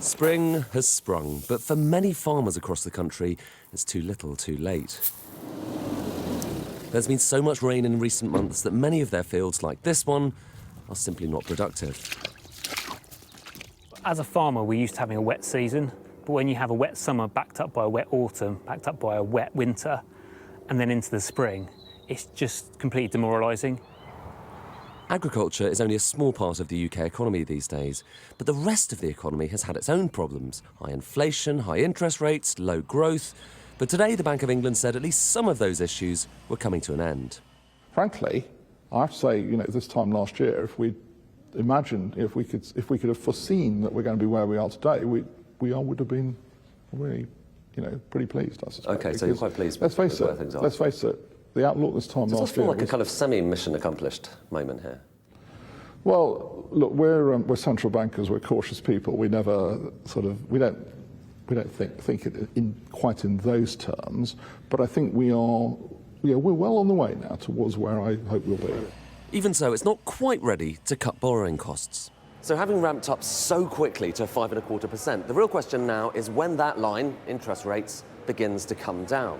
Spring has sprung, but for many farmers across the country, it's too little too late. There's been so much rain in recent months that many of their fields, like this one, are simply not productive. As a farmer, we're used to having a wet season, but when you have a wet summer backed up by a wet autumn, backed up by a wet winter, and then into the spring, it's just completely demoralising. Agriculture is only a small part of the UK economy these days, but the rest of the economy has had its own problems. High inflation, high interest rates, low growth. But today the Bank of England said at least some of those issues were coming to an end. Frankly, I have to say, this time last year, if we imagined, if we could have foreseen that we're going to be where we are today, we would have been really, pretty pleased, I suspect. OK, so you're quite pleased with where things are. Let's face it, the outlook this time last year... Does it feel like a kind of semi-mission accomplished moment here? Well, look, we're central bankers, we're cautious people. We never we don't think it quite in those terms, but I think we're well on the way now towards where I hope we'll be. Even so, it's not quite ready to cut borrowing costs. So having ramped up so quickly to 5.25%, the real question now is when that line, interest rates, begins to come down.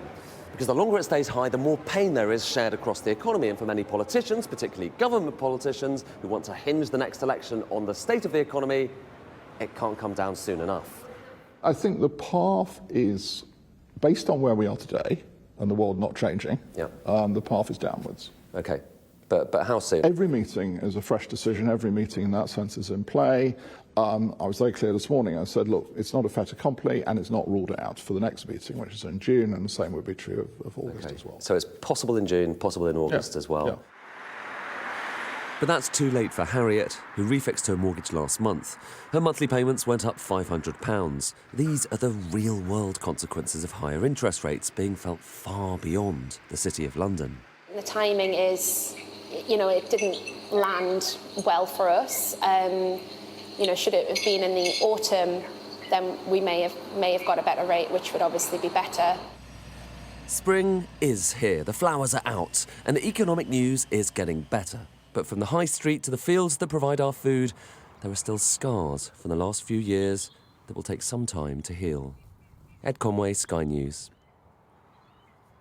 Because the longer it stays high, the more pain there is shared across the economy. And for many politicians, particularly government politicians, who want to hinge the next election on the state of the economy, it can't come down soon enough. I think the path is, based on where we are today, and the world not changing, the path is downwards. OK. But how soon? Every meeting is a fresh decision. Every meeting in that sense is in play. I was very clear this morning. I said, look, it's not a fait accompli and it's not ruled out for the next meeting, which is in June, and the same would be true of August as well. So it's possible in June, possible in August as well. Yeah. But that's too late for Harriet, who refixed her mortgage last month. Her monthly payments went up £500. These are the real-world consequences of higher interest rates being felt far beyond the City of London. The timing is, it didn't land well for us. Should it have been in the autumn, then we may have got a better rate, which would obviously be better. Spring is here, the flowers are out, and the economic news is getting better. But from the high street to the fields that provide our food, there are still scars from the last few years that will take some time to heal. Ed Conway, Sky News.